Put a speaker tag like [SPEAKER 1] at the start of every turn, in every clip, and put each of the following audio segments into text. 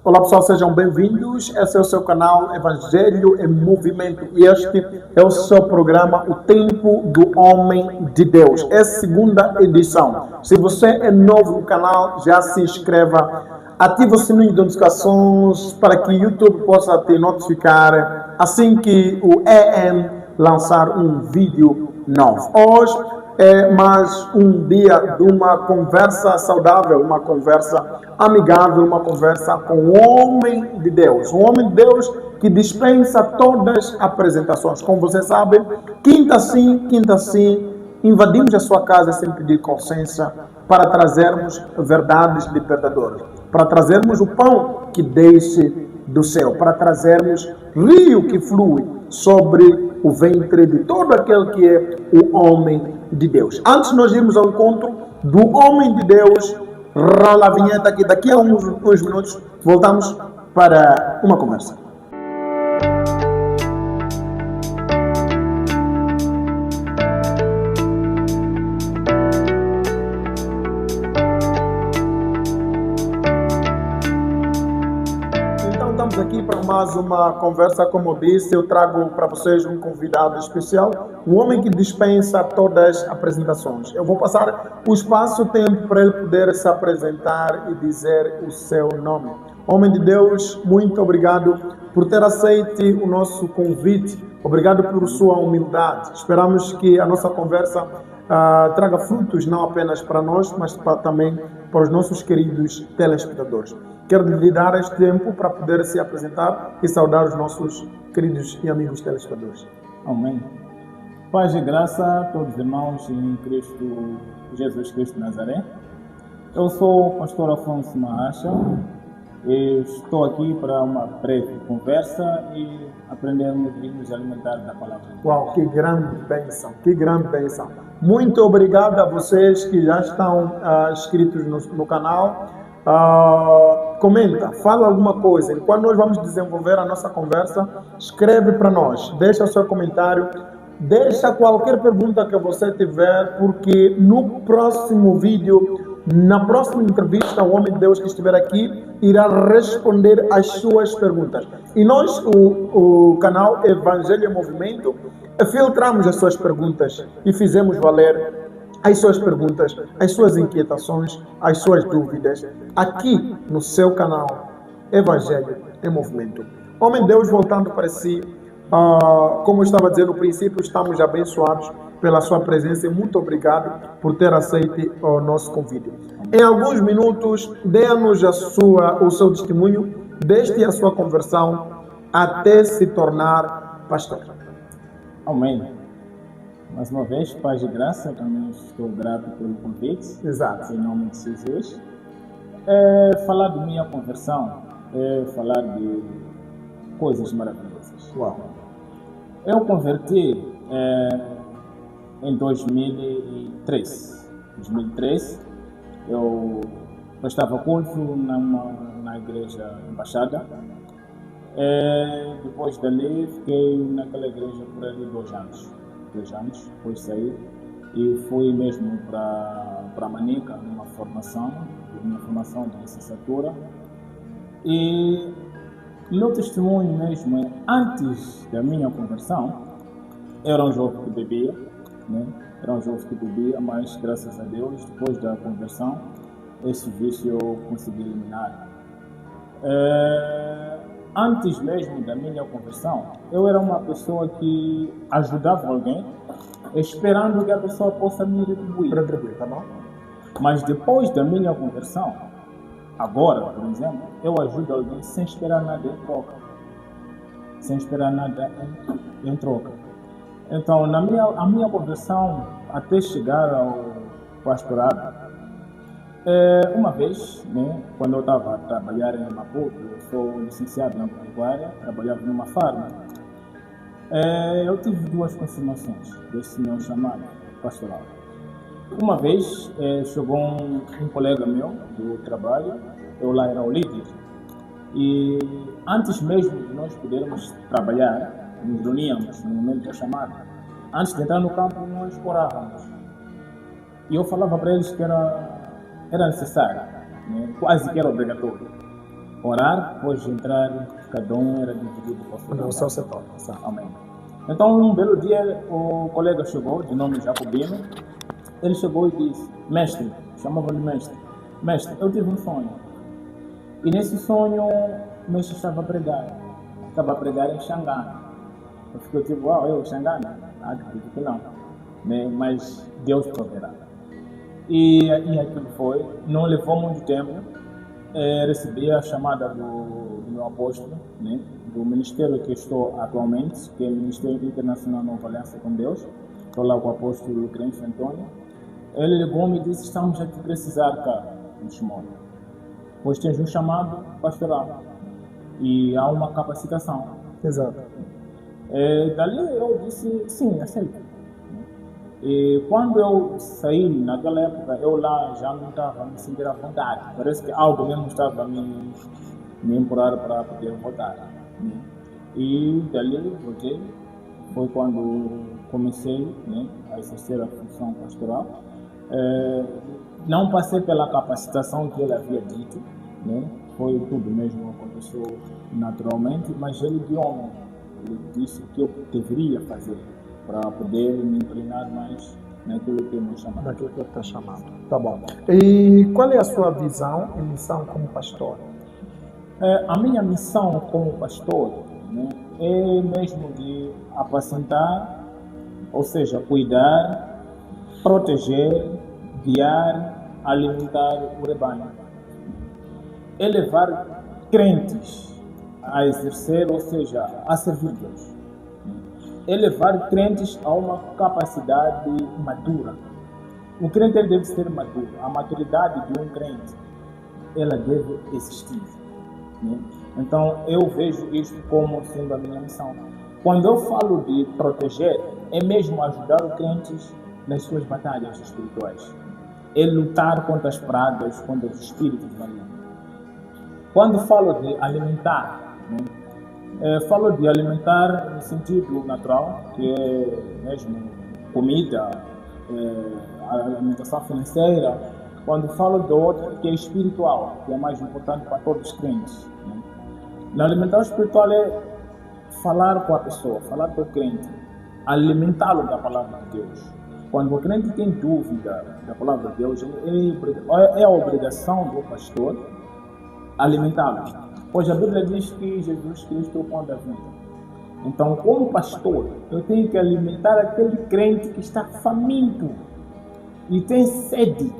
[SPEAKER 1] Olá pessoal, sejam bem-vindos. Esse é o seu canal Evangelho em Movimento e este é o seu programa O Tempo do Homem de Deus. É a segunda edição. Se você é novo no canal, já se inscreva, ative o sininho de notificações para que o YouTube possa te notificar assim que o EM lançar um vídeo novo. Hoje é mais um dia de uma conversa saudável, uma conversa amigável, uma conversa com o homem de Deus. Um homem de Deus que dispensa todas as apresentações. Como vocês sabem, quinta sim, invadimos a sua casa sem pedir consciência para trazermos verdades libertadoras, para trazermos o pão que desce do céu, para trazermos rio que flui sobre o ventre de todo aquele que é o homem de Deus. Antes de nós irmos ao encontro do homem de Deus, rola a vinheta aqui. Daqui a uns minutos voltamos para uma conversa. Aqui para mais uma conversa. Como eu disse, eu trago para vocês um convidado especial, um homem que dispensa todas as apresentações. Eu vou passar o espaço-tempo para ele poder se apresentar e dizer o seu nome. Homem de Deus, muito obrigado por ter aceito o nosso convite. Obrigado por sua humildade. Esperamos que a nossa conversa traga frutos não apenas para nós, mas também para os nossos queridos telespectadores. Quero lhe dar este tempo para poder se apresentar e saudar os nossos queridos e amigos telespectadores.
[SPEAKER 2] Amém. Paz e graça a todos os irmãos em Cristo, Jesus Cristo de Nazaré. Eu sou o pastor Afonso Mahacha e estou aqui para uma breve conversa e aprendermos e nos alimentar da palavra.
[SPEAKER 1] Uau, que grande bênção, que grande bênção. Muito obrigado a vocês que já estão inscritos no canal. Comenta, fala alguma coisa. Enquanto nós vamos desenvolver a nossa conversa, escreve para nós, deixa o seu comentário, deixa qualquer pergunta que você tiver, porque no próximo vídeo, na próxima entrevista, o homem de Deus que estiver aqui irá responder as suas perguntas. E nós, o canal Evangelho em Movimento, filtramos as suas perguntas e fizemos valer as suas perguntas, as suas inquietações, as suas dúvidas, aqui no seu canal Evangelho em Movimento. Homem de Deus, voltando para si, como eu estava dizendo no princípio, estamos abençoados pela sua presença e muito obrigado por ter aceito o nosso convite. Em alguns minutos, dê-nos o seu testemunho desde a sua conversão até se tornar pastor.
[SPEAKER 2] Amém. Mais uma vez, paz e graça, também estou grato pelo convite.
[SPEAKER 1] Exato.
[SPEAKER 2] Em nome de Jesus. Falar de minha conversão é falar de coisas maravilhosas.
[SPEAKER 1] Uau.
[SPEAKER 2] Eu converti em 2003. 2003, eu prestava culto na igreja Embaixada. Depois dali, fiquei naquela igreja por ali 2 anos. Depois saí e fui mesmo para Manica, numa formação de licenciatura. E meu testemunho mesmo é, antes da minha conversão, eu era um jovem que bebia, né? Mas graças a Deus, depois da conversão, esse vício eu consegui eliminar. Antes mesmo da minha conversão, eu era uma pessoa que ajudava alguém, esperando que a pessoa possa me retribuir.
[SPEAKER 1] Tá bom?
[SPEAKER 2] Mas depois da minha conversão, agora, por exemplo, eu ajudo alguém sem esperar nada em troca. Então, a minha conversão, até chegar ao pastorado, uma vez, né, quando eu estava a trabalhar em Maputo, eu sou licenciado em agropecuária, trabalhava numa farma, eu tive 2 confirmações desse meu chamado pastoral. Uma vez chegou um colega meu do trabalho, eu lá era o líder, e antes mesmo de nós podermos trabalhar, nos reuníamos no momento da chamada. Antes de entrar no campo, nós orávamos. E eu falava para eles que era necessário, né? Quase que era obrigatório. orar, depois de entrar, cada um era dividido para
[SPEAKER 1] No seu setor.
[SPEAKER 2] Amém. Então, um belo dia, o colega chegou, de nome Jacobino. Ele chegou e disse: mestre, chamava-lhe mestre, mestre, eu tive um sonho. E nesse sonho, o mestre estava a pregar em Xangana. Eu fiquei tipo, uau, eu, Xangana? Acredito que não, né? Mas Deus proverá. E aquilo foi, não levou muito tempo. Recebi a chamada do meu apóstolo, né? Do ministério que estou atualmente, que é o Ministério Internacional Nova Aliança com Deus. Estou lá com o apóstolo Crencio Antônio. Ele ligou-me e disse: estamos a te precisar, cara, em Shimon. Pois tens um chamado pastoral e há uma capacitação.
[SPEAKER 1] Exato.
[SPEAKER 2] Dali eu disse: sim, aceito. E quando eu saí, naquela época, eu lá já não estava me sentindo à vontade. Parece que algo mesmo estava me empurrar para poder voltar. Né? E dali voltei. Foi quando comecei, né, a exercer a função pastoral. Não passei pela capacitação que ele havia dito, né? Foi tudo mesmo, aconteceu naturalmente, mas ele guiou-me. Ele disse que eu deveria fazer para poder me inclinar mais naquilo que eu me chamava.
[SPEAKER 1] Daquilo que eu estou chamando. Tá bom. E qual é a sua visão e missão como pastor?
[SPEAKER 2] A minha missão como pastor, né, é mesmo de apacentar, ou seja, cuidar, proteger, guiar, alimentar o rebanho. É levar crentes a exercer, ou seja, a servir Deus. É levar crentes a uma capacidade madura. O crente ele deve ser maduro. A maturidade de um crente, ela deve existir. Né? Então, eu vejo isso como sendo a minha missão. Quando eu falo de proteger, é mesmo ajudar os crentes nas suas batalhas espirituais. É lutar contra as pragas, contra os espíritos malignos. Quando falo de alimentar, né, falo de alimentar no sentido natural, que é mesmo comida, a alimentação financeira. Quando falo do outro, que é espiritual, que é mais importante para todos os crentes. Né? Na alimentação espiritual é falar com a pessoa, falar com o crente, alimentá-lo da palavra de Deus. Quando o crente tem dúvida da palavra de Deus, é a obrigação do pastor alimentá-lo. Pois a Bíblia diz que Jesus Cristo é o pão da vida. Então, como pastor, eu tenho que alimentar aquele crente que está faminto e tem sede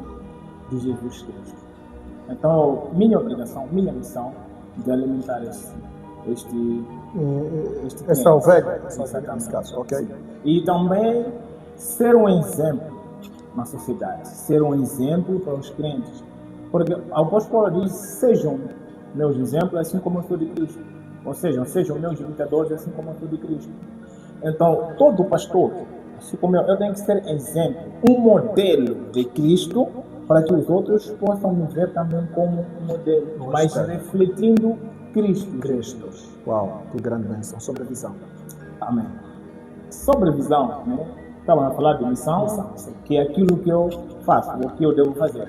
[SPEAKER 2] de Jesus Cristo. Então, minha obrigação, minha missão de alimentar
[SPEAKER 1] essa ovelha,
[SPEAKER 2] nesse
[SPEAKER 1] caso, ok?
[SPEAKER 2] E também ser um exemplo na sociedade, ser um exemplo para os crentes. Porque o apóstolo Paulo diz: sejam meus exemplos assim como eu sou de Cristo. Ou seja, sejam meus imitadores assim como eu sou de Cristo. Então, todo pastor, assim como eu tenho que ser exemplo, um modelo de Cristo, para que os outros possam me ver também como um modelo, mas refletindo Cristo.
[SPEAKER 1] Uau, que grande bênção. Sobre a visão.
[SPEAKER 2] Amém. Sobre a visão, né? Estava a falar de missão, que é aquilo que eu faço, o que eu devo fazer.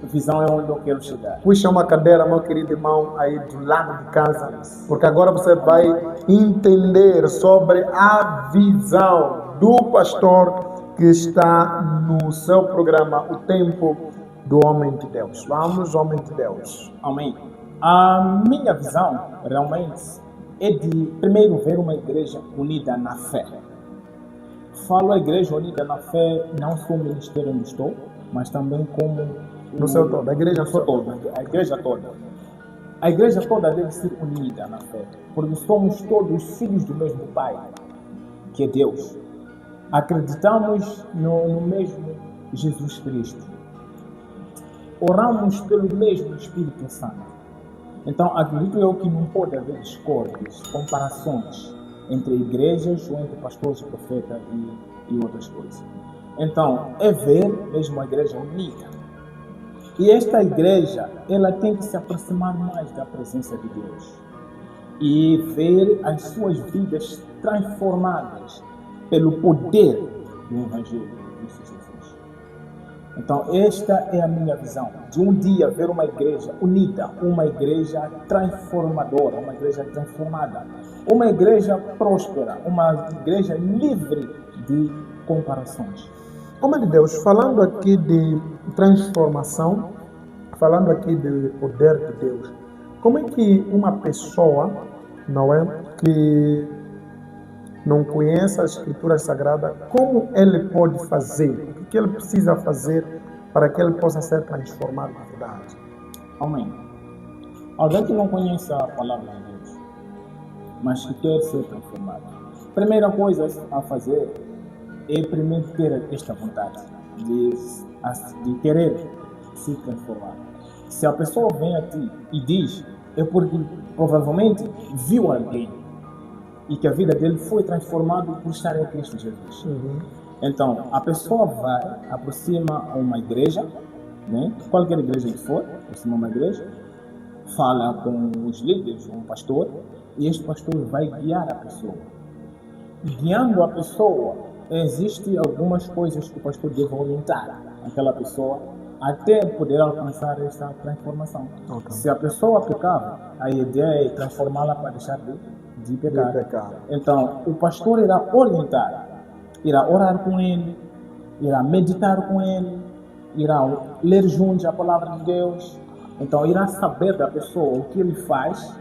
[SPEAKER 2] Visão é onde eu quero chegar.
[SPEAKER 1] Puxa uma cadeira, meu querido irmão, aí do lado de casa, porque agora você vai entender sobre a visão do pastor que está no seu programa O Tempo do Homem de Deus. Vamos, Homem de Deus.
[SPEAKER 2] Amém. A minha visão, realmente, é de, primeiro, ver uma igreja unida na fé. Falo a igreja unida na fé, não só o ministério onde estou, mas também como
[SPEAKER 1] no seu todo, a igreja
[SPEAKER 2] toda. A igreja toda. A igreja toda deve ser unida na fé, porque somos todos filhos do mesmo Pai, que é Deus. Acreditamos no mesmo Jesus Cristo. Oramos pelo mesmo Espírito Santo. Então, acredito eu que não pode haver discórdias, comparações entre igrejas ou entre pastores e profetas e outras coisas. Então, é ver mesmo a igreja unida. E esta igreja, ela tem que se aproximar mais da presença de Deus e ver as suas vidas transformadas pelo poder do Evangelho de Jesus. Então, esta é a minha visão, de um dia ver uma igreja unida, uma igreja transformadora, uma igreja transformada, uma igreja próspera, uma igreja livre de comparações.
[SPEAKER 1] Homem de Deus, falando aqui de transformação, falando aqui de poder de Deus, como é que uma pessoa, não é, que não conhece a Escritura Sagrada, como ele pode fazer? O que ele precisa fazer para que ele possa ser transformado na verdade?
[SPEAKER 2] Amém. Alguém que não conhece a palavra de Deus, mas que quer ser transformado, primeira coisa a fazer é primeiro ter esta vontade de querer se transformar. Se a pessoa vem a ti e diz, é porque provavelmente viu alguém e que a vida dele foi transformada por estar em Cristo Jesus. Então, a pessoa vai, aproxima uma igreja, né? Qualquer igreja que for, aproxima uma igreja, fala com os líderes, um pastor, e este pastor vai guiar a pessoa. Guiando a pessoa, existem algumas coisas que o pastor deve orientar aquela pessoa até poder alcançar essa transformação.
[SPEAKER 1] Okay.
[SPEAKER 2] Se a pessoa pecava, a ideia é transformá-la para deixar de pecar. Então, o pastor irá orientar, irá orar com ele, irá meditar com ele, irá ler juntos a palavra de Deus. Então, irá saber da pessoa o que ele faz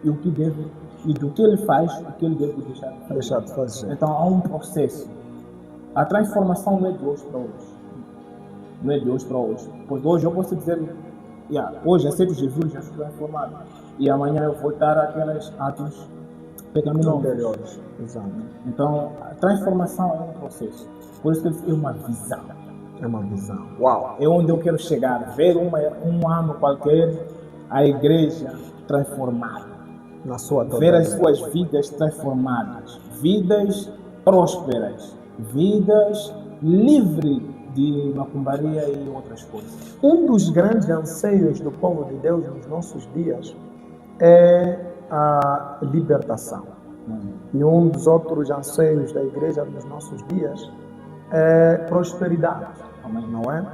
[SPEAKER 2] e o que deve, e do que ele faz, o que ele deve deixar de fazer. Então, há um processo. A transformação não é de hoje para hoje. Não é de hoje para hoje. Pois hoje eu posso dizer, hoje aceito Jesus, já estou transformado. E amanhã eu voltar àqueles atos pecaminosos.
[SPEAKER 1] Exato.
[SPEAKER 2] Então, a transformação é um processo. Por isso que é uma visão.
[SPEAKER 1] É uma visão. Uau!
[SPEAKER 2] É onde eu quero chegar. Ver um ano qualquer a igreja transformada.
[SPEAKER 1] Na sua
[SPEAKER 2] ver as suas vidas transformadas. Vidas prósperas. Vidas livres de macumbaria e outras coisas.
[SPEAKER 1] Um dos grandes anseios do povo de Deus nos nossos dias é a libertação. E um dos outros anseios da igreja nos nossos dias é prosperidade. Não é?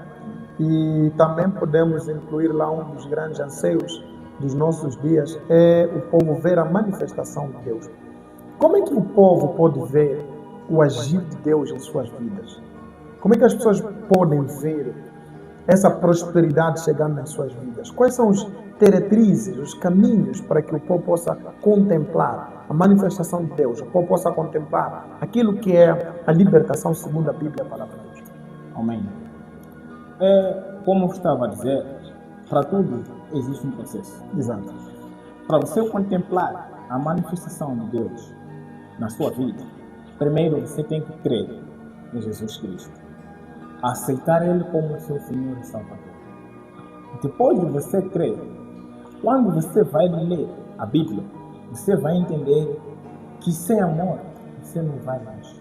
[SPEAKER 1] E também podemos incluir lá um dos grandes anseios dos nossos dias é o povo ver a manifestação de Deus. Como é que o povo pode ver o agir de Deus em suas vidas? Como é que as pessoas podem ver essa prosperidade chegando nas suas vidas? Quais são os diretrizes, os caminhos para que o povo possa contemplar a manifestação de Deus, o povo possa contemplar aquilo que é a libertação segundo a Bíblia, a palavra de Deus?
[SPEAKER 2] Amém. Como eu estava a dizer, para tudo existe um processo.
[SPEAKER 1] Exato.
[SPEAKER 2] Para você contemplar a manifestação de Deus na sua vida, primeiro você tem que crer em Jesus Cristo. Aceitar Ele como seu Senhor e Salvador. Depois de você crer, quando você vai ler a Bíblia, você vai entender que sem amor você não vai longe.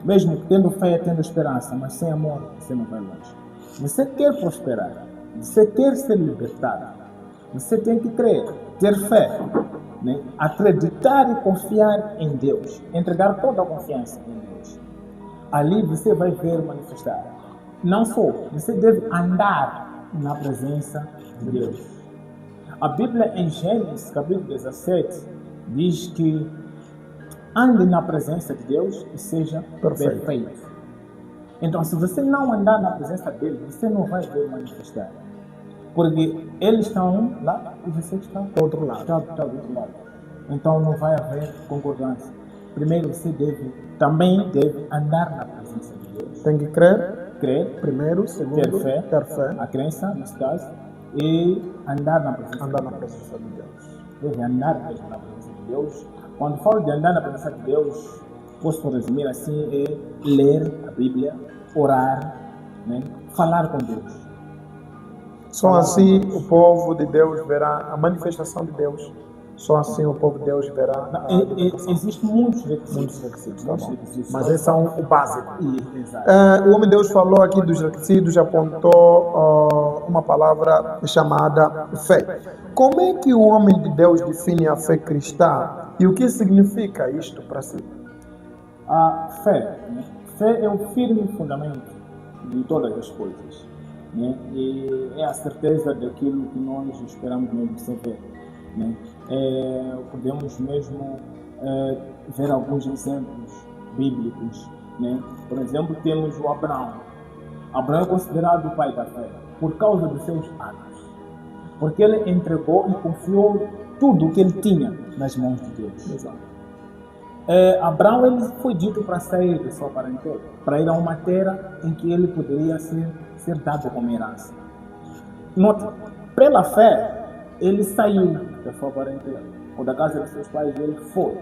[SPEAKER 2] Mesmo tendo fé, tendo esperança, mas sem amor você não vai longe. Você quer prosperar, você quer ser libertado, você tem que crer, ter fé, né? Acreditar e confiar em Deus, entregar toda a confiança em Deus. Ali você vai ver manifestar. Não só, você deve andar na presença de Deus. A Bíblia em Gênesis, capítulo 17, diz que ande na presença de Deus e seja perfeito. Então, se você não andar na presença dele, você não vai ver manifestar. Porque eles estão lá e você está do outro lado. Então, não vai haver concordância. Primeiro, você também deve andar na presença de Deus.
[SPEAKER 1] Tem que crer. Primeiro, segundo,
[SPEAKER 2] ter fé.
[SPEAKER 1] A
[SPEAKER 2] crença, nesse caso, e andar na presença
[SPEAKER 1] de Deus.
[SPEAKER 2] Deve andar mesmo na presença de Deus. Quando falo de andar na presença de Deus, posso resumir assim, é ler a Bíblia, orar, né? Falar com Deus.
[SPEAKER 1] Só assim o povo de Deus verá a manifestação de Deus. Só assim o povo de Deus verá.
[SPEAKER 2] Existem muitos requisitos.
[SPEAKER 1] Mas esse é o básico.
[SPEAKER 2] Exato.
[SPEAKER 1] O homem de Deus falou aqui dos requisitos, apontou uma palavra chamada fé. Como é que o homem de Deus define a fé cristã e o que significa isto para si?
[SPEAKER 2] A fé. Fé é o firme fundamento de todas as coisas, né? E é a certeza daquilo que nós esperamos mesmo sem ver, né? Podemos mesmo ver alguns exemplos bíblicos, né? Por exemplo, temos o Abraão. Abraão é considerado o pai da fé por causa dos seus atos, porque ele entregou e confiou tudo o que ele tinha nas mãos de Deus.
[SPEAKER 1] Exato.
[SPEAKER 2] Abraão ele foi dito para sair de sua parentela, para ir a uma terra em que ele poderia ser dado como herança. Note, pela fé, ele saiu da sua parentela, ou da casa de seus pais, ele foi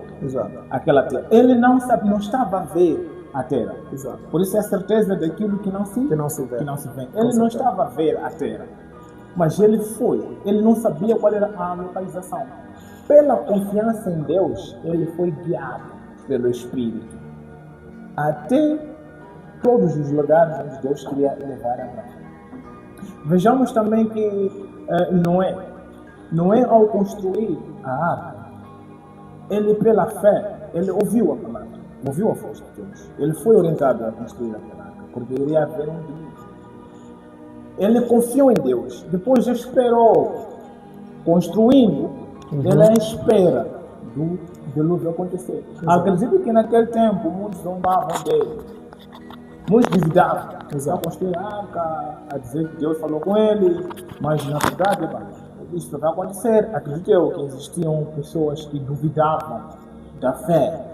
[SPEAKER 2] àquela terra. Ele não estava a ver a terra.
[SPEAKER 1] Exato.
[SPEAKER 2] Por isso é a certeza daquilo que não se vê. Ele não estava a ver a terra, mas ele foi. Ele não sabia qual era a localização. Pela confiança em Deus, ele foi guiado pelo Espírito até todos os lugares onde Deus queria levar Abraão. Vejamos também que Noé, ao construir a arca, ele pela fé, ele ouviu a palavra, ouviu a voz de Deus. Ele foi orientado a construir a arca, porque iria haver um dilúvio. Ele confiou em Deus, depois esperou, construindo, ele à espera do dilúvio acontecer. Acredito que naquele tempo muitos zombavam dele, muitos duvidavam. Ele construir a arca, a dizer que Deus falou com ele, mas na verdade, isso vai acontecer. Acredito eu que existiam pessoas que duvidavam da fé.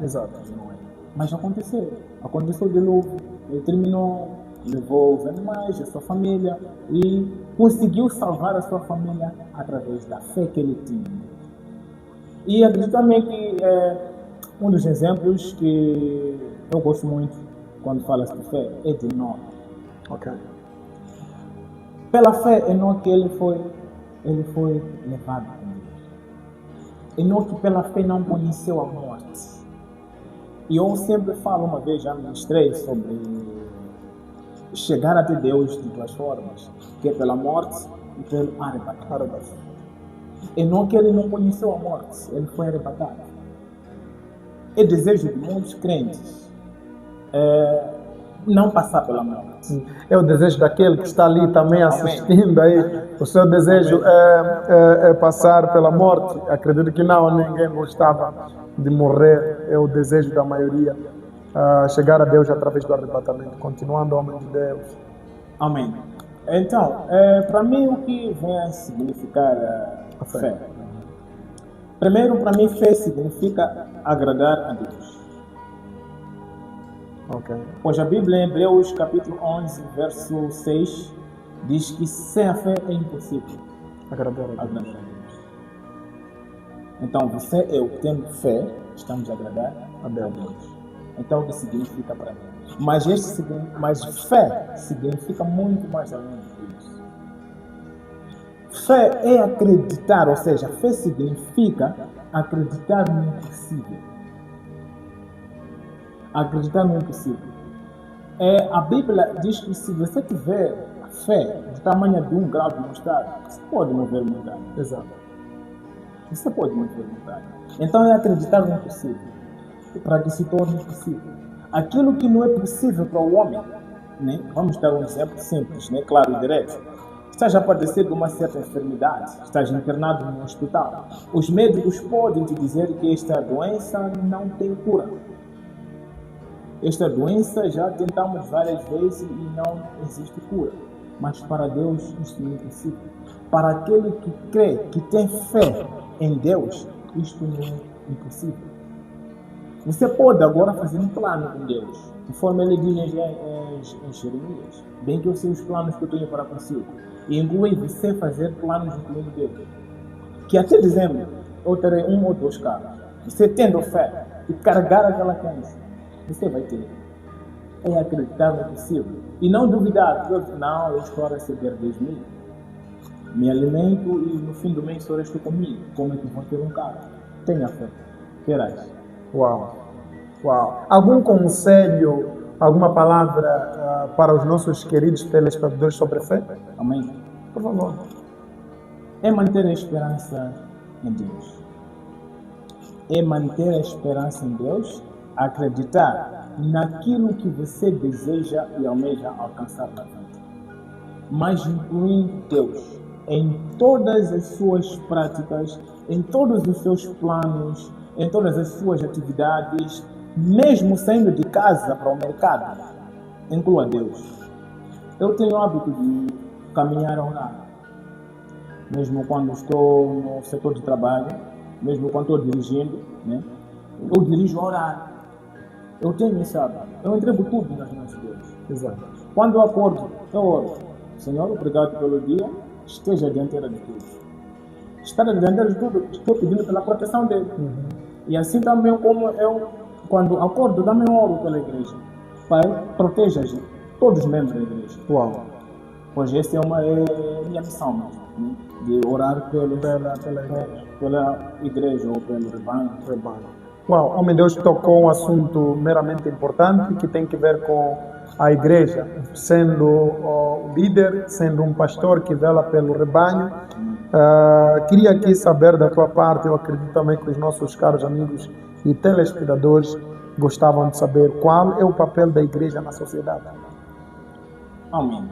[SPEAKER 2] Mas aconteceu o dilúvio, ele terminou, levou os animais, a sua família e conseguiu salvar a sua família através da fé que ele tinha. E acredito também que um dos exemplos que eu gosto muito quando fala de fé é de Enoque. Pela fé, Enoque ele foi levado com Deus. Enoque pela fé não conheceu a morte. E eu sempre falo, uma vez já ministrei sobre chegar até Deus de duas formas, que é pela morte e pelo arrebatamento. Enoque ele não conheceu a morte, ele foi arrebatado. É desejo de muitos crentes não passar pela morte.
[SPEAKER 1] É o desejo daquele que está ali também assistindo aí. O seu desejo é passar pela morte. Acredito que não, ninguém gostava de morrer. É o desejo da maioria. Chegar a Deus através do arrebatamento. Continuando, homem de Deus.
[SPEAKER 2] Amém. Então, para mim, o que vem a significar a fé? Primeiro, para mim, fé significa agradar a Deus. Pois a Bíblia, em Hebreus capítulo 11, verso 6, diz que sem a fé é impossível agradar a Deus. Então, você e eu tendo fé, estamos a agradar a Deus. Então, o que significa para mim? Mas fé significa muito mais além disso. Fé é acreditar, ou seja, fé significa acreditar no impossível. Acreditar no impossível. A Bíblia diz que se você tiver fé de tamanho de 1 grau de mostarda, você pode mover montanha. Você pode mover montanha. Então é acreditar no impossível, para que se torne possível. Aquilo que não é possível para o homem, né? Vamos dar um exemplo simples, né? Claro e direto. Estás a padecer de uma certa enfermidade, estás internado no hospital. Os médicos podem te dizer que esta doença não tem cura. Esta doença já tentamos várias vezes e não existe cura. Mas para Deus isto não é impossível. Para aquele que crê, que tem fé em Deus, isto não é impossível. Você pode agora fazer um plano com Deus, conforme ele diz em Jeremias. Bem que eu sei os planos que eu tenho para consigo. E inclui você fazer planos incluindo Deus. Que até dezembro eu terei 1 ou 2 carros. Você tendo fé e carregar aquela crença, você vai ter. É acreditar no possível. E não duvidar. Não, eu estou a receber 10 mil. Me alimento e no fim do mês só estou comigo. Como é que vou ter um carro? Tenha fé. Terás.
[SPEAKER 1] Uau. Algum conselho, alguma palavra para os nossos queridos telespectadores sobre fé?
[SPEAKER 2] Amém.
[SPEAKER 1] Por favor.
[SPEAKER 2] É manter a esperança em Deus. É manter a esperança em Deus, acreditar naquilo que você deseja e almeja alcançar na vida, mas incluindo Deus em todas as suas práticas, em todos os seus planos, em todas as suas atividades, mesmo saindo de casa para o mercado, inclua Deus. Eu tenho o hábito de caminhar a orar, mesmo quando estou no setor de trabalho, mesmo quando estou dirigindo, né? Eu dirijo a orar. Eu tenho esse hábito. Eu entrego tudo nas mãos de Deus.
[SPEAKER 1] Exato.
[SPEAKER 2] Quando eu acordo, eu oro. Senhor, obrigado pelo dia. Esteja dianteira de tudo. Estar dianteira de tudo, estou pedindo pela proteção dele. E assim também como eu, quando acordo, também oro pela igreja. Pai, proteja todos os membros da igreja.
[SPEAKER 1] Uau.
[SPEAKER 2] Pois essa é minha missão mesmo, né? De orar pela igreja ou pelo rebanho.
[SPEAKER 1] Uau, homem, Deus tocou um assunto meramente importante que tem que ver com a igreja, sendo o líder, sendo um pastor que vela pelo rebanho. Queria aqui saber da tua parte, eu acredito também que os nossos caros amigos e telespectadores gostavam de saber qual é o papel da igreja na sociedade.
[SPEAKER 2] Amém.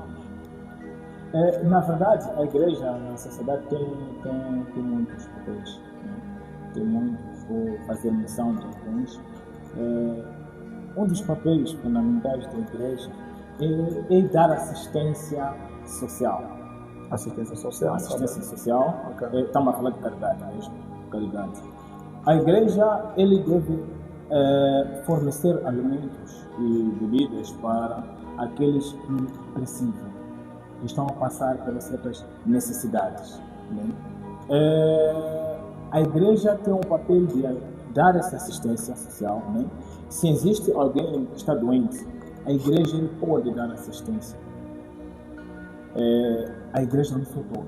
[SPEAKER 2] Na verdade, a igreja na sociedade tem muitos papéis, né? Tem muitos, vou fazer menção de alguns. Um dos papéis fundamentais da igreja é dar assistência social.
[SPEAKER 1] Assistência social.
[SPEAKER 2] Assistência social.
[SPEAKER 1] Okay.
[SPEAKER 2] Estamos a falar de caridade mesmo. Caridade. A igreja deve fornecer alimentos e bebidas para aqueles que precisam, que estão a passar pelas certas necessidades, né? A igreja tem um papel de dar essa assistência social, né? Se existe alguém que está doente, a igreja pode dar assistência. A igreja não sou todo.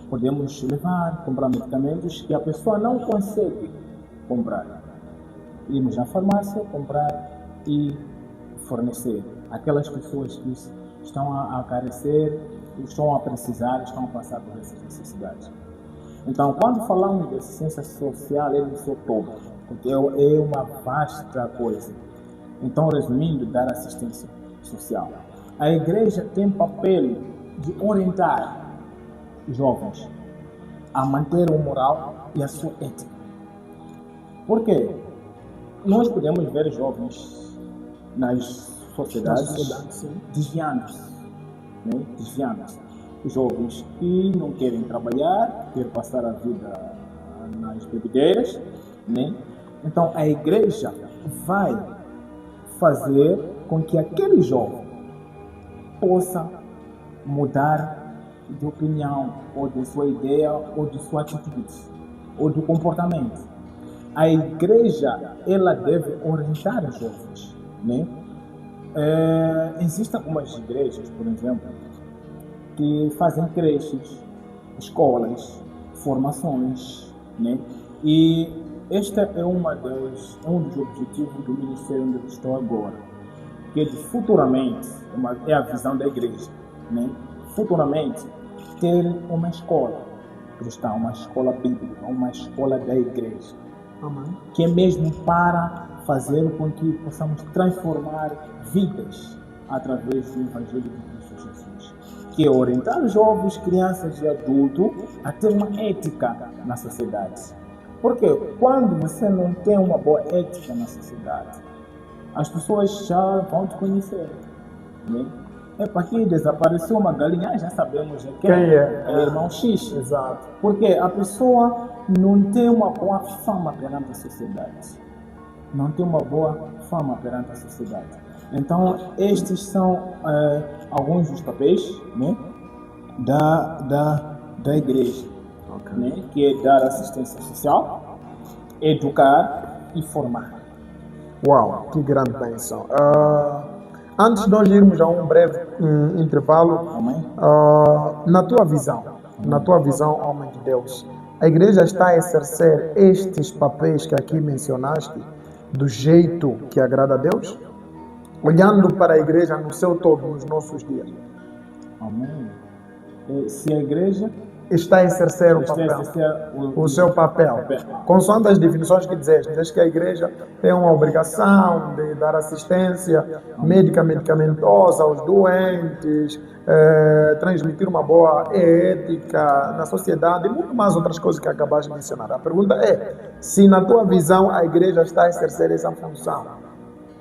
[SPEAKER 2] Podemos levar, comprar medicamentos que a pessoa não consegue comprar. Irmos à farmácia, comprar e fornecer. Aquelas pessoas que estão a carecer, estão a precisar, estão a passar por essas necessidades. Então, quando falamos de assistência social, ele não sou todo, porque é uma vasta coisa. Então, resumindo, dar assistência social. A igreja tem papel de orientar jovens a manter o moral e a sua ética. Por quê? Nós podemos ver jovens nas sociedades desviando-se, né? Jovens que não querem trabalhar, querem passar a vida nas bebedeiras, né? Então a igreja vai fazer com que aquele jovem possa mudar de opinião, ou de sua ideia, ou de sua atitude, ou do comportamento. A igreja, ela deve orientar os jovens, né? Existem algumas igrejas, por exemplo, que fazem creches, escolas, formações, né? E este é um dos objetivos do ministério onde eu estou agora, que é de futuramente, é a visão da igreja, né? Futuramente ter uma escola cristã, uma escola bíblica, uma escola da igreja, que é mesmo para fazer com que possamos transformar vidas através do Evangelho de Cristo Jesus, que é orientar jovens, crianças e adultos a ter uma ética na sociedade. Porque quando você não tem uma boa ética na sociedade, as pessoas já vão te conhecer, né? Para que desapareceu uma galinha, já sabemos quem é. É irmão X.
[SPEAKER 1] Exato.
[SPEAKER 2] Porque a pessoa não tem uma boa fama perante a sociedade. Não tem uma boa fama perante a sociedade. Então, estes são alguns dos papéis, né, da igreja, né, que é dar assistência social, educar e formar.
[SPEAKER 1] Uau, que grande bênção. Antes de nós irmos a um breve intervalo, na tua visão, homem de Deus, a igreja está a exercer estes papéis que aqui mencionaste do jeito que agrada a Deus? Olhando para a igreja no seu todo, nos nossos dias.
[SPEAKER 2] Amém. Se a igreja
[SPEAKER 1] está a exercer o
[SPEAKER 2] Está a
[SPEAKER 1] papel.
[SPEAKER 2] exercer
[SPEAKER 1] O seu papel. Consoante as definições que dizes que a igreja tem uma obrigação de dar assistência médica, medicamentosa aos doentes, transmitir uma boa ética na sociedade e muito mais outras coisas que acabaste de mencionar. A pergunta é, se na tua visão a igreja está a exercer essa função?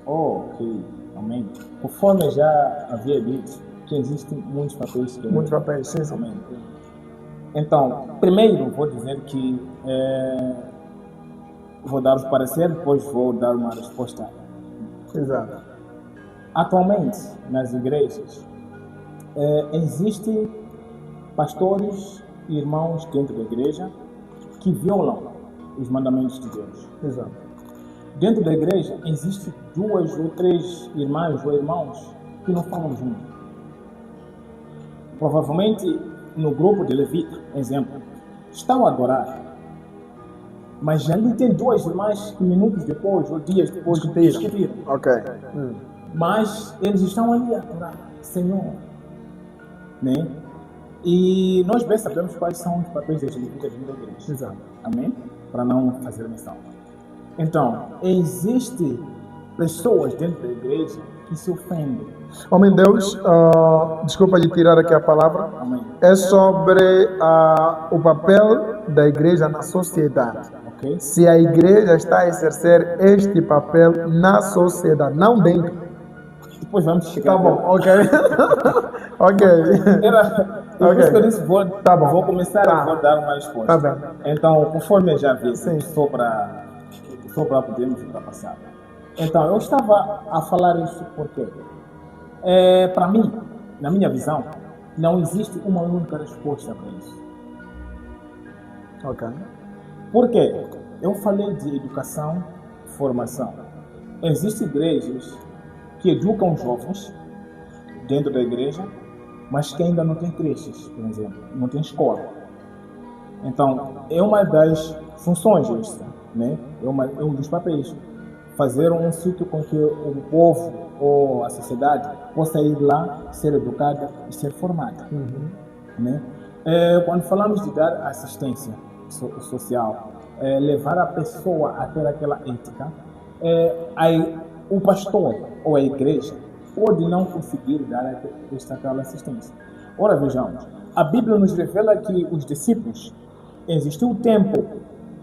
[SPEAKER 2] Ok, amém. Conforme eu já havia dito, que existem muitos papéis.
[SPEAKER 1] Muitos papéis, sim, sim.
[SPEAKER 2] Amém. Então, primeiro vou dizer que vou dar o parecer, depois vou dar uma resposta.
[SPEAKER 1] Exato.
[SPEAKER 2] Atualmente, nas igrejas, existem pastores e irmãos dentro da igreja que violam os mandamentos de Deus.
[SPEAKER 1] Exato.
[SPEAKER 2] Dentro da igreja, existem 2 ou 3 irmãs ou irmãos que não falam juntos. Provavelmente, no grupo de Levita, exemplo, estão a adorar, mas ali tem 2 irmãs que minutos depois ou dias depois discutiram.
[SPEAKER 1] Ok.
[SPEAKER 2] Mas eles estão ali a adorar, Senhor. Né? E nós bem sabemos quais são os papéis das levitas dentro da igreja.
[SPEAKER 1] Exato.
[SPEAKER 2] Amém? Para não fazer menção. Então, existem pessoas dentro da igreja que se ofendem.
[SPEAKER 1] Homem de Deus, desculpa lhe tirar aqui a palavra,
[SPEAKER 2] Amém.
[SPEAKER 1] é sobre o papel da igreja na sociedade.
[SPEAKER 2] Ok?
[SPEAKER 1] Se a igreja está a exercer este papel na sociedade, não dentro.
[SPEAKER 2] Depois vamos chegar.
[SPEAKER 1] Tá bom, ok. Ok.
[SPEAKER 2] Por isso que eu disse, vou começar
[SPEAKER 1] Tá.
[SPEAKER 2] e vou dar uma resposta.
[SPEAKER 1] Tá bem.
[SPEAKER 2] Então, conforme eu já vi,
[SPEAKER 1] Sim.
[SPEAKER 2] só para podermos ultrapassar. Então, eu estava a falar isso porque, para mim, na minha visão, não existe uma única resposta para isso.
[SPEAKER 1] Ok.
[SPEAKER 2] Por quê? Eu falei de educação, formação. Existem igrejas que educam jovens dentro da igreja, mas que ainda não tem creches, por exemplo, não tem escola. Então, é uma das funções esta, né? É um dos papéis. Fazer um sítio com que o povo ou a sociedade possa ir lá, ser educada e ser formada. Né? Quando falamos de dar assistência social, levar a pessoa a ter aquela ética, o pastor ou a igreja pode não conseguir dar aquela assistência. Ora, vejamos, a Bíblia nos revela que os discípulos, existiu um tempo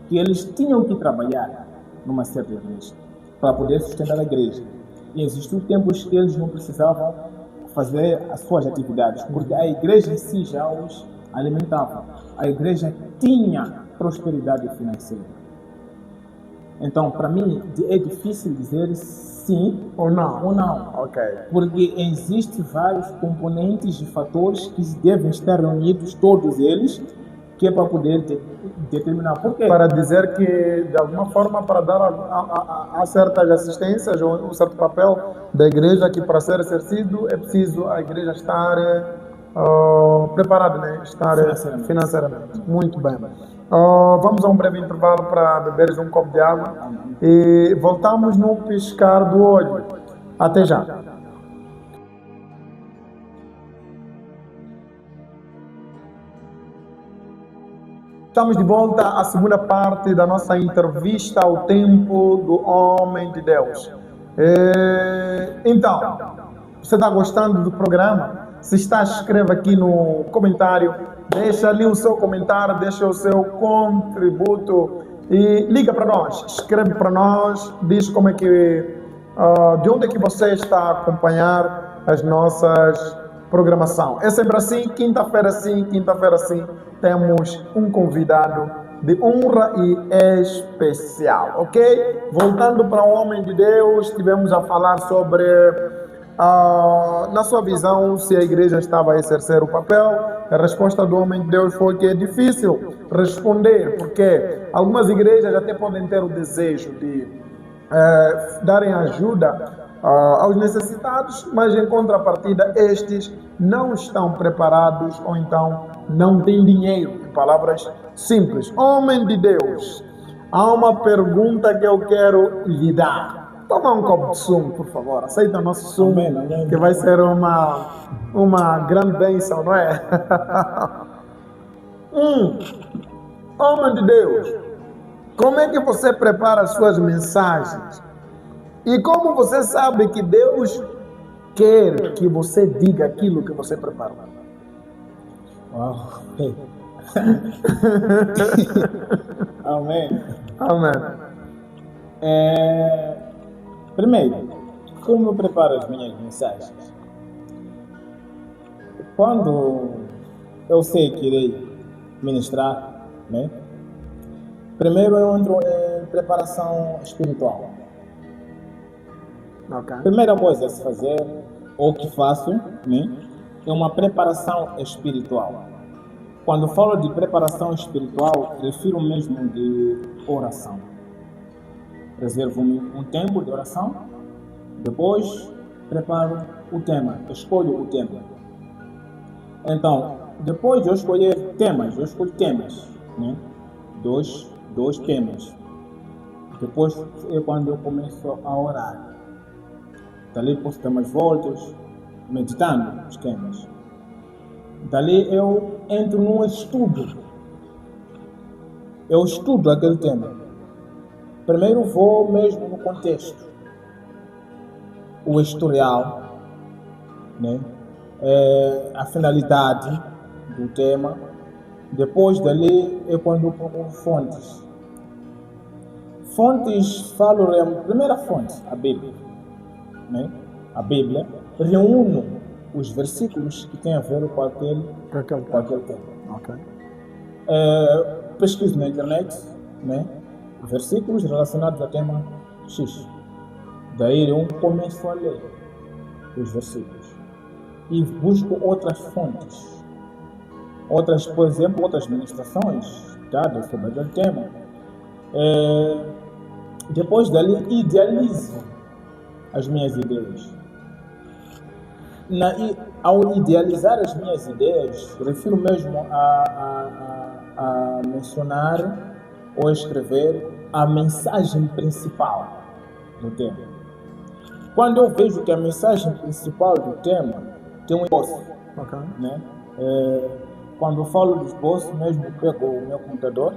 [SPEAKER 2] que eles tinham que trabalhar numa certa igreja para poder sustentar a igreja. E existiu tempos que eles não precisavam fazer as suas atividades, porque a igreja em si já os alimentava. A igreja tinha prosperidade financeira. Então, para mim, é difícil dizer sim
[SPEAKER 1] Ou não?
[SPEAKER 2] ou não.
[SPEAKER 1] Ok.
[SPEAKER 2] Porque existem vários componentes de fatores que devem estar reunidos, todos eles, que é para poder determinar. Por quê?
[SPEAKER 1] Para dizer que, de alguma forma, para dar a certas assistências ou um certo papel da igreja, que para ser exercido é preciso a igreja estar preparada, né? Estar financeiramente. Muito bem. Vamos a um breve intervalo para beberes um copo de água e voltamos no piscar do olho. Até já. Estamos de volta à segunda parte da nossa entrevista ao tempo do homem de Deus. Então, você está gostando do programa? Se está, escreva aqui no comentário, deixa ali o seu comentário, deixa o seu contributo e liga para nós, escreve para nós, diz como é que, de onde é que você está a acompanhar as nossas programação. É sempre assim, quinta-feira sim, temos um convidado de honra e especial, ok? Voltando para o homem de Deus, estivemos a falar sobre, na sua visão, se a igreja estava a exercer o papel. A resposta do homem de Deus foi que é difícil responder, porque algumas igrejas até podem ter o desejo de darem ajuda aos necessitados, mas em contrapartida estes não estão preparados ou então não têm dinheiro. Em palavras simples, homem de Deus, há uma pergunta que eu quero lhe dar. Toma um copo de sumo, por favor. Aceita o nosso sumo, que vai ser uma grande bênção, não é? Homem de Deus, como é que você prepara as suas mensagens? E como você sabe que Deus quer que você diga aquilo que você preparou?
[SPEAKER 2] Uau. Amém.
[SPEAKER 1] Amém.
[SPEAKER 2] Primeiro, como eu preparo as minhas mensagens? Quando eu sei que irei ministrar, né? Primeiro eu entro em preparação espiritual.
[SPEAKER 1] Ok.
[SPEAKER 2] Primeira coisa a se fazer, ou que faço, né? É uma preparação espiritual. Quando falo de preparação espiritual, refiro mesmo de oração. Reservo um tempo de oração, depois preparo o tema, escolho o tema. Então, depois de eu escolher temas, eu escolho temas, né? Dois temas. Depois é quando eu começo a orar. Dali posso dar mais voltas, meditando os temas. Dali eu entro num estudo. Eu estudo aquele tema. Primeiro vou mesmo no contexto. O historial, né? A finalidade do tema. Depois dali é quando eu procuro fontes. Fontes, falo a primeira fonte, a Bíblia. Né? A Bíblia reúne os versículos que têm a ver com aquele tema.
[SPEAKER 1] Ok.
[SPEAKER 2] Pesquiso na internet, né? Versículos relacionados ao tema X. Daí eu começo a ler os versículos e busco outras fontes. Por exemplo, outras ministrações dadas sobre aquele tema. Depois dali, idealizo as minhas ideias. Ao idealizar as minhas ideias, refiro mesmo a mencionar ou escrever a mensagem principal do tema. Quando eu vejo que a mensagem principal do tema tem um esboço,
[SPEAKER 1] Ok.
[SPEAKER 2] né? Quando eu falo do esboço, mesmo pego o meu computador,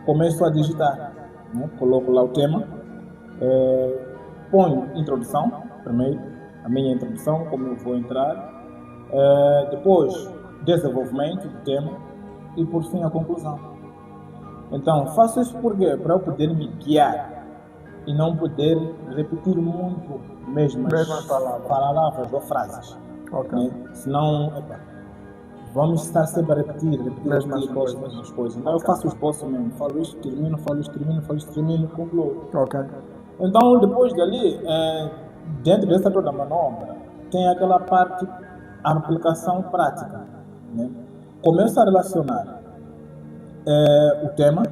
[SPEAKER 2] começo a digitar, né? Coloco lá o tema, ponho introdução, primeiro, a minha introdução, como eu vou entrar, depois desenvolvimento do tema e por fim a conclusão. Então faço isso por quê? Para eu poder me guiar e não poder repetir muito mesmas palavras ou frases.
[SPEAKER 1] Ok.
[SPEAKER 2] Né? Senão, vamos estar sempre a repetir
[SPEAKER 1] Mesmas
[SPEAKER 2] as mesmas coisas. Então eu faço o esboço mesmo, falo isto, termino, falo isto, termino, concluo.
[SPEAKER 1] Ok.
[SPEAKER 2] Então depois dali, dentro dessa toda manobra, tem aquela parte, a aplicação prática. Né? Começo a relacionar o tema,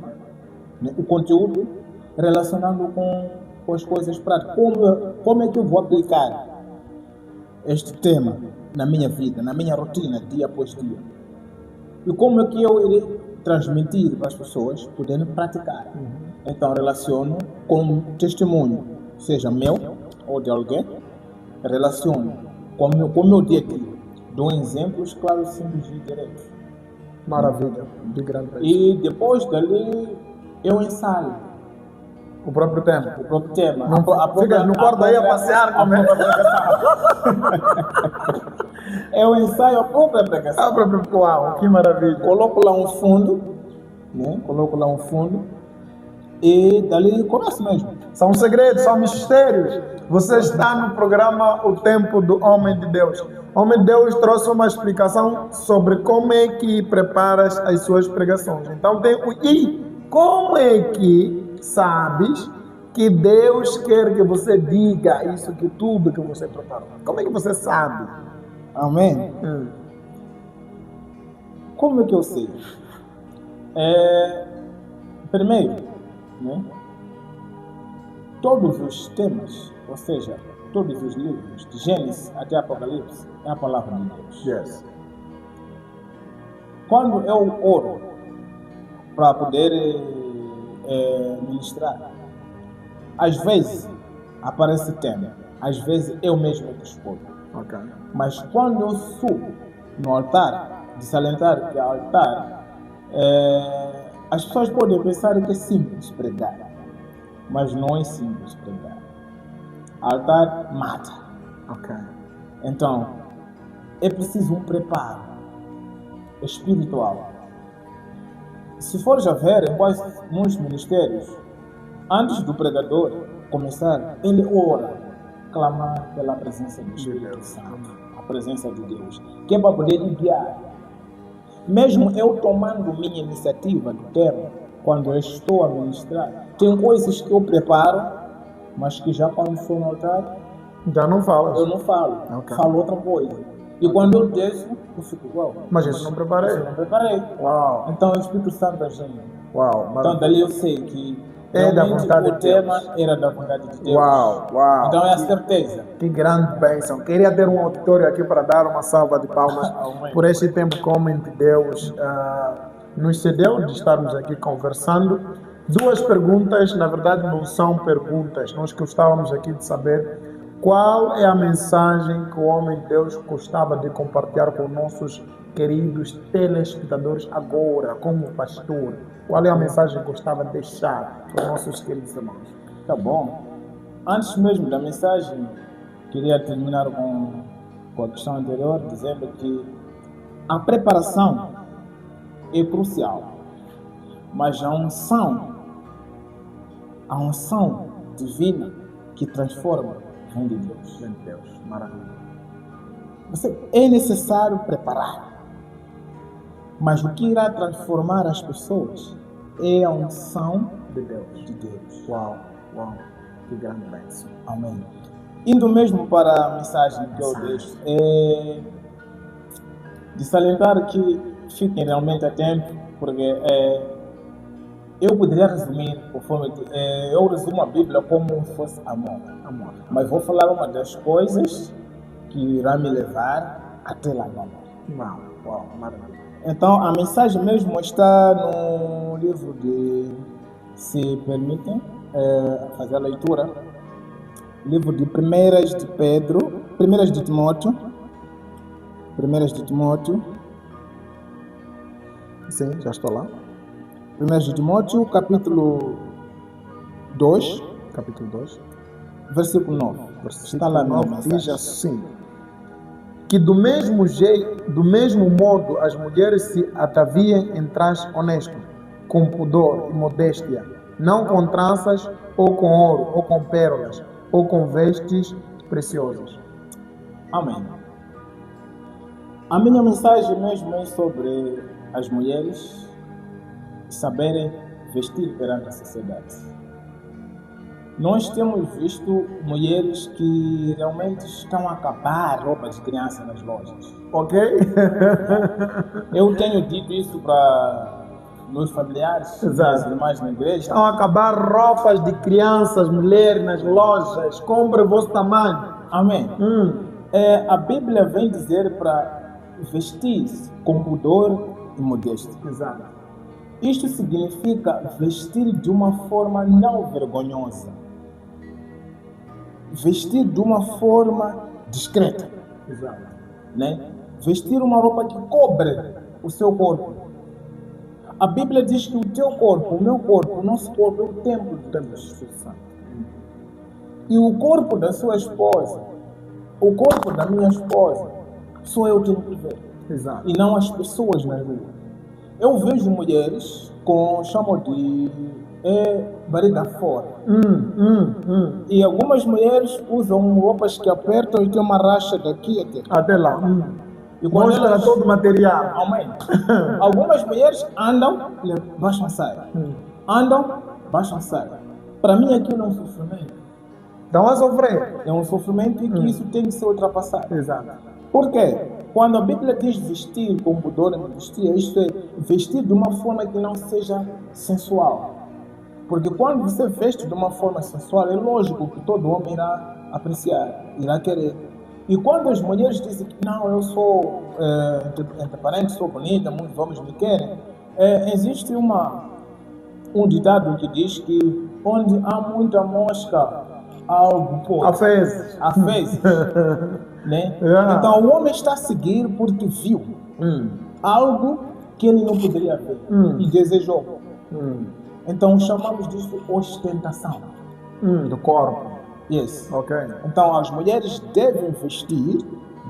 [SPEAKER 2] né? O conteúdo, relacionando com as coisas práticas. Como é que eu vou aplicar este tema na minha vida, na minha rotina, dia após dia? E como é que eu irei transmitir para as pessoas poderem praticar? Então, relaciono com testemunho, seja meu ou de alguém, relaciono com o meu dia a dia. Dou exemplos claros, simples e diretos.
[SPEAKER 1] Maravilha. De grande bênção.
[SPEAKER 2] E depois dali, eu ensaio
[SPEAKER 1] O próprio tema.
[SPEAKER 2] o próprio tema.
[SPEAKER 1] Fica no quarto aí a passear, como é?
[SPEAKER 2] Eu ensaio a própria pregação.
[SPEAKER 1] Ah, próprio. Uau, que maravilha.
[SPEAKER 2] Coloco lá um fundo, né? Coloco lá um fundo e dali começo mesmo.
[SPEAKER 1] São segredos, são mistérios. Você está no programa O Tempo do Homem de Deus. O Homem de Deus trouxe uma explicação sobre como é que preparas as suas pregações. Então tem o e como é que sabes que Deus quer que você diga isso, que tudo que você preparou. Como é que você sabe?
[SPEAKER 2] Amém? Como é que eu sei? Primeiro, né? Todos os temas, ou seja, todos os livros, de Gênesis até Apocalipse, é a palavra de Deus.
[SPEAKER 1] Yes.
[SPEAKER 2] Quando eu oro para poder ministrar, às vezes aparece tema, às vezes eu mesmo que escolho.
[SPEAKER 1] Ok.
[SPEAKER 2] Mas quando eu subo no altar de salientar que altar, as pessoas podem pensar que é simples pregar, mas não é simples pregar. Altar mata.
[SPEAKER 1] Ok.
[SPEAKER 2] Então, é preciso um preparo espiritual. Se fores a ver, em quase muitos ministérios, antes do pregador começar, ele ora, clamar pela presença do Espírito Santo, a presença de Deus, que é para poder lhe guiar. Mesmo eu tomando minha iniciativa do tema, quando eu estou a ministrar, tem coisas que eu preparo, mas que já quando for no altar,
[SPEAKER 1] Já não falas.
[SPEAKER 2] eu não falo,
[SPEAKER 1] Ok.
[SPEAKER 2] falo outra coisa. E quando eu desço, eu fico igual.
[SPEAKER 1] Mas isso não preparei.
[SPEAKER 2] Eu não preparei.
[SPEAKER 1] Uau,
[SPEAKER 2] Então o Espírito Santo agindo.
[SPEAKER 1] uau.
[SPEAKER 2] Então dali eu sei que
[SPEAKER 1] É da
[SPEAKER 2] realmente
[SPEAKER 1] vontade
[SPEAKER 2] o
[SPEAKER 1] de
[SPEAKER 2] tema
[SPEAKER 1] Deus.
[SPEAKER 2] era da vontade de Deus.
[SPEAKER 1] Uau, uau.
[SPEAKER 2] Então é a certeza.
[SPEAKER 1] Que grande bênção. Queria ter um auditório aqui para dar uma salva de palmas
[SPEAKER 2] Amém.
[SPEAKER 1] por este tempo que o homem de Deus nos cedeu de estarmos aqui conversando. Duas perguntas, na verdade não são perguntas, nós gostávamos aqui de saber qual é a mensagem que o homem de Deus gostava de compartilhar com nossos queridos telespectadores agora, como pastor. Qual é a mensagem que gostava de deixar para os nossos queridos irmãos?
[SPEAKER 2] Tá bom. Antes mesmo da mensagem, queria terminar com a questão anterior, dizendo que a preparação é crucial, mas a unção divina que transforma vem de Deus.
[SPEAKER 1] Vem de Deus, maravilha.
[SPEAKER 2] É necessário preparar, mas o que irá transformar as pessoas é a unção
[SPEAKER 1] De Deus.
[SPEAKER 2] de Deus.
[SPEAKER 1] Uau, uau. Que grande bênção.
[SPEAKER 2] Amém. Indo mesmo para a mensagem que eu deixo, é de salientar que fiquem realmente atentos, porque eu poderia resumir, conforme eu resumo a Bíblia como se fosse amor.
[SPEAKER 1] Amor.
[SPEAKER 2] Mas vou falar uma das coisas que irá me levar até lá no amor.
[SPEAKER 1] Uau, uau, maravilha.
[SPEAKER 2] Então, a mensagem mesmo está no livro de, se permitem fazer a leitura, livro de Primeiras de Pedro, Primeiras de Timóteo,
[SPEAKER 1] Sim, já estou lá.
[SPEAKER 2] Primeiras de Timóteo, capítulo 2,
[SPEAKER 1] Capítulo 2.
[SPEAKER 2] versículo 9. Está lá na
[SPEAKER 1] 9
[SPEAKER 2] mensagem.
[SPEAKER 1] diz assim: que do mesmo jeito, do mesmo modo, as mulheres se ataviem em traje honesto, com pudor e modéstia, não com tranças, ou com ouro, ou com pérolas, ou com vestes preciosas.
[SPEAKER 2] Amém. A minha mensagem mesmo é sobre as mulheres saberem vestir perante a sociedade. Nós temos visto mulheres que realmente estão a acabar roupas de criança nas lojas.
[SPEAKER 1] Ok?
[SPEAKER 2] Eu tenho dito isso para meus familiares,
[SPEAKER 1] Exato.
[SPEAKER 2] minhas irmãs na igreja.
[SPEAKER 1] Estão a acabar roupas de crianças, mulheres nas lojas. Compre o vosso tamanho.
[SPEAKER 2] Amém. A Bíblia vem dizer para vestir-se com pudor e modéstia.
[SPEAKER 1] Exato.
[SPEAKER 2] Isto significa vestir de uma forma não vergonhosa. Vestir de uma forma discreta.
[SPEAKER 1] Exato.
[SPEAKER 2] Né? Vestir uma roupa que cobre o seu corpo. A Bíblia diz que o teu corpo, o meu corpo, o nosso corpo é o templo do Espírito Santo. E o corpo da sua esposa, o corpo da minha esposa, só eu tenho que ver.
[SPEAKER 1] Exato.
[SPEAKER 2] E não as pessoas na rua. Eu vejo mulheres com, chamo de barriga fora. E algumas mulheres usam roupas que apertam e tem uma racha daqui até cá.
[SPEAKER 1] Até lá.
[SPEAKER 2] E quando
[SPEAKER 1] Mostra
[SPEAKER 2] elas-
[SPEAKER 1] todo o material.
[SPEAKER 2] Amém. Algumas mulheres andam, baixam a saia. Andam, baixam a saia. Para mim aquilo é um sofrimento.
[SPEAKER 1] Estão a sofrer.
[SPEAKER 2] É um sofrimento e que isso tem que ser ultrapassado.
[SPEAKER 1] Exato.
[SPEAKER 2] Por quê? Quando a Bíblia diz vestir com pudor e modéstia, isto é vestir de uma forma que não seja sensual. Porque quando você veste de uma forma sensual, é lógico que todo homem irá apreciar, irá querer. E quando as mulheres dizem que não, eu sou, entre parentes, sou bonita, muitos homens me querem, existe um ditado que diz que onde há muita mosca, há algo pouco.
[SPEAKER 1] A fezes.
[SPEAKER 2] A fezes. Né?
[SPEAKER 1] Yeah.
[SPEAKER 2] Então o homem está a seguir porque viu. algo que ele não poderia ver e desejou. Então chamamos disso ostentação.
[SPEAKER 1] Do corpo.
[SPEAKER 2] Yes.
[SPEAKER 1] Ok.
[SPEAKER 2] Então as mulheres devem vestir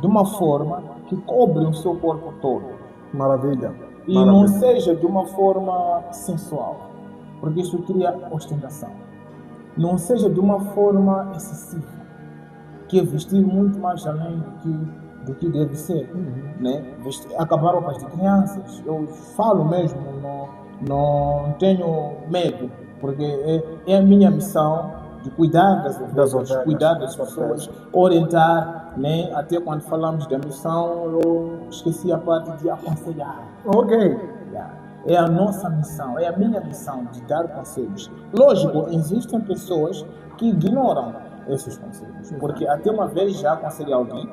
[SPEAKER 2] de uma forma que cobre o seu corpo todo.
[SPEAKER 1] Maravilha.
[SPEAKER 2] E não seja de uma forma sensual, porque isso cria ostentação. Não seja de uma forma excessiva, que é vestir muito mais além do que deve ser. Né? Acabar roupas de crianças. Eu falo mesmo, não tenho medo, porque é a minha missão de cuidar das ovelhas, cuidar das pessoas, orientar, né? Até quando falamos da missão, eu esqueci a parte de aconselhar.
[SPEAKER 1] Ok.
[SPEAKER 2] É a nossa missão, é a minha missão de dar conselhos. Lógico, existem pessoas que ignoram esses conselhos, porque até uma vez já aconselhei alguém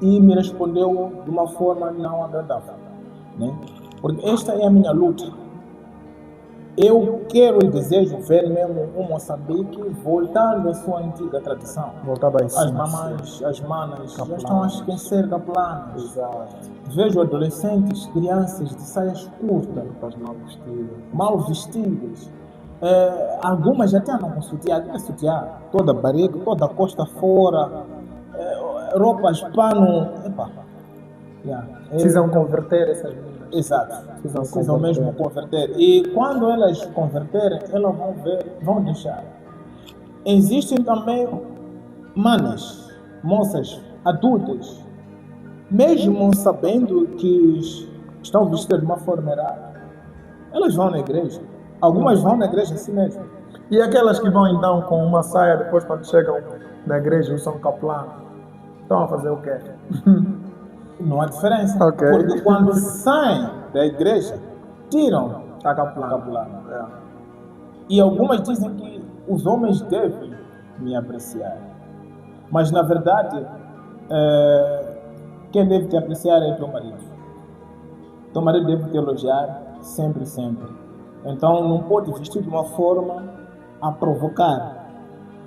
[SPEAKER 2] e me respondeu de uma forma não agradável, né? Porque esta é a minha luta. Eu quero e desejo ver mesmo o Moçambique voltando à sua antiga tradição. As mamães, as manas já estão a esquecer caplanas.
[SPEAKER 1] Exato.
[SPEAKER 2] Vejo adolescentes, crianças de saias curtas, mal vestidas. Algumas já andam com sutiã, toda a barriga, toda a costa fora, roupas, pano.
[SPEAKER 1] Precisam converter essas meninas.
[SPEAKER 2] Exato, precisam mesmo converter. E quando elas converterem, elas vão deixar. Existem também manas, moças, adultas, mesmo sabendo que estão vestidas de uma forma errada, elas vão na igreja. Algumas vão na igreja assim mesmo.
[SPEAKER 1] E aquelas que vão então com uma saia, depois quando chegam na igreja usam capulano, estão a fazer o quê?
[SPEAKER 2] Não há diferença,
[SPEAKER 1] Okay.
[SPEAKER 2] Porque quando saem da igreja, tiram a capulana. E algumas dizem que os homens devem me apreciar. Mas na verdade, quem deve te apreciar é teu marido. Teu marido deve te elogiar sempre, sempre. Então não pode vestir de uma forma a provocar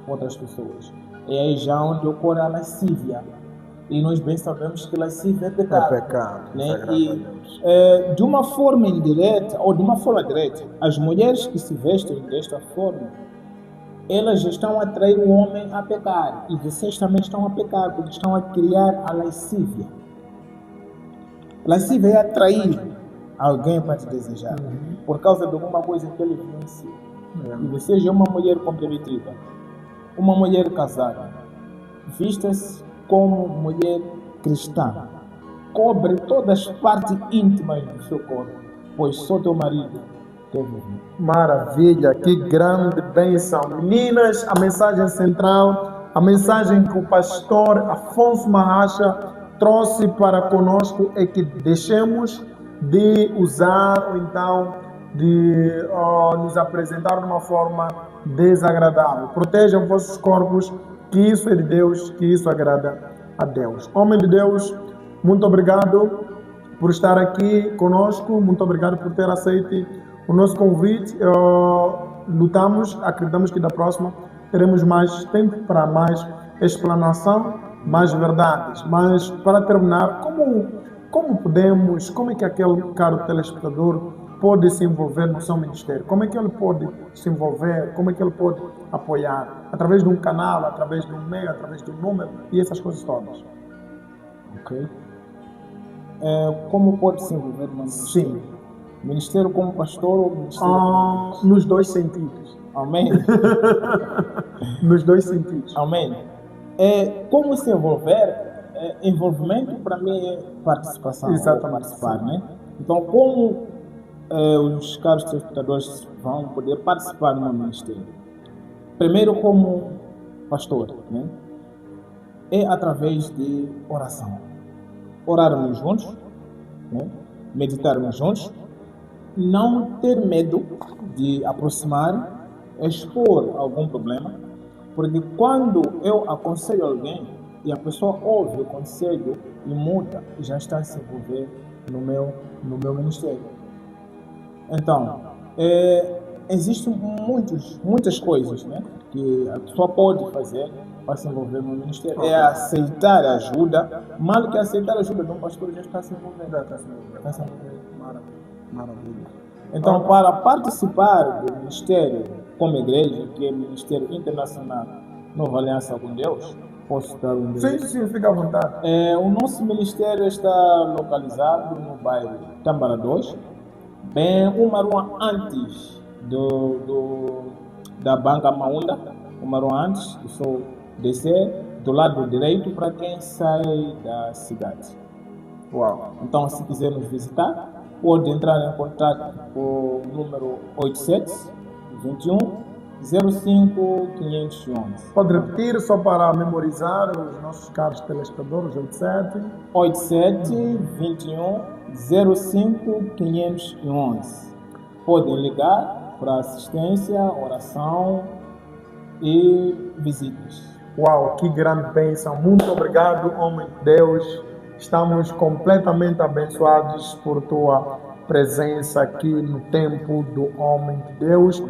[SPEAKER 2] outras pessoas. É aí já onde ocorre a lascívia. E nós bem sabemos que lascívia é pecado.
[SPEAKER 1] É pecado.
[SPEAKER 2] Né? E de uma forma indireta ou de uma forma direta, as mulheres que se vestem desta forma, elas estão a atrair o homem a pecar. E vocês também estão a pecar, porque estão a criar a lascívia. Lascívia é atrair alguém para te desejar, por causa de alguma coisa que ele viu em si. E você é uma mulher comprometida, uma mulher casada, vista-se como mulher cristã, cobre todas as partes íntimas do seu corpo, pois só teu marido quer ver.
[SPEAKER 1] Maravilha, que grande bênção. Meninas, a mensagem central, a mensagem que o pastor Afonso Mahacha trouxe para conosco é que deixemos de usar ou então de nos apresentar de uma forma desagradável. Protejam vossos corpos, que isso é de Deus, que isso agrada a Deus. Homem de Deus, muito obrigado por estar aqui conosco, muito obrigado por ter aceito o nosso convite. Lutamos, acreditamos que da próxima teremos mais tempo para mais explanação, mais verdades. Mas para terminar, como é que aquele caro telespectador pode se envolver no seu ministério? Como é que ele pode se envolver? Como é que ele pode apoiar? Através de um canal, através de um e-mail, através de um número e essas coisas todas.
[SPEAKER 2] Ok. Como pode se envolver no ministério?
[SPEAKER 1] Sim.
[SPEAKER 2] Ministério como pastor ou ministério?
[SPEAKER 1] Nos dois sentidos.
[SPEAKER 2] Amém.
[SPEAKER 1] Nos dois sentidos.
[SPEAKER 2] Amém. Como se envolver? Envolvimento para mim é participação.
[SPEAKER 1] Exatamente.
[SPEAKER 2] Participar, né? Então, como os caros telespectadores vão poder participar no meu ministério? Primeiro, como pastor, né? É através de oração. Orarmos juntos, né? Meditarmos juntos, não ter medo de aproximar, expor algum problema, porque quando eu aconselho alguém e a pessoa ouve o conselho e muda, já está a se envolver no meu ministério. Então, existem muitas coisas, né, que a pessoa pode fazer para se envolver no ministério. É aceitar ajuda, mais do que aceitar ajuda de um pastor, já está se envolvendo. Está se envolvendo.
[SPEAKER 1] Maravilha.
[SPEAKER 2] Então, para participar do ministério como igreja, que é o Ministério Internacional Nova Aliança com Deus, posso dar um endereço?
[SPEAKER 1] Sim, fica à vontade.
[SPEAKER 2] O nosso ministério está localizado no bairro Tambara 2, bem uma rua antes da Banca Maunda, uma rua antes, do só descer do lado direito para quem sai da cidade.
[SPEAKER 1] Uau.
[SPEAKER 2] Então, se quiser nos visitar, pode entrar em contato com o número 87 21 05 511.
[SPEAKER 1] Pode repetir só para memorizar os nossos caros telespectadores, 87
[SPEAKER 2] 87 21 05 511. Podem ligar para assistência, oração e visitas.
[SPEAKER 1] Uau, que grande bênção. Muito obrigado, homem de Deus. Estamos completamente abençoados por tua presença aqui no Tempo do Homem de Deus.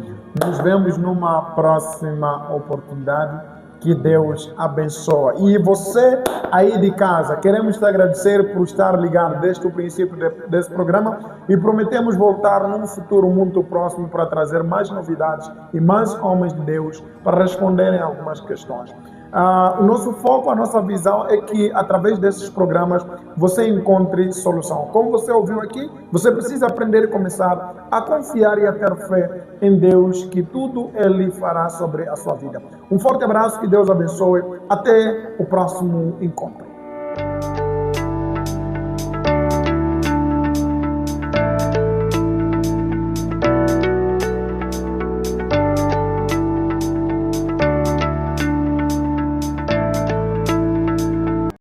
[SPEAKER 1] Nos vemos numa próxima oportunidade. Que Deus abençoe. E você aí de casa, queremos te agradecer por estar ligado desde o princípio desse programa e prometemos voltar num futuro muito próximo para trazer mais novidades e mais homens de Deus para responderem algumas questões. O nosso foco, a nossa visão é que através desses programas você encontre solução. Como você ouviu aqui, você precisa aprender e começar a confiar e a ter fé em Deus, que tudo Ele fará sobre a sua vida. Um forte abraço, que Deus abençoe. Até o próximo encontro.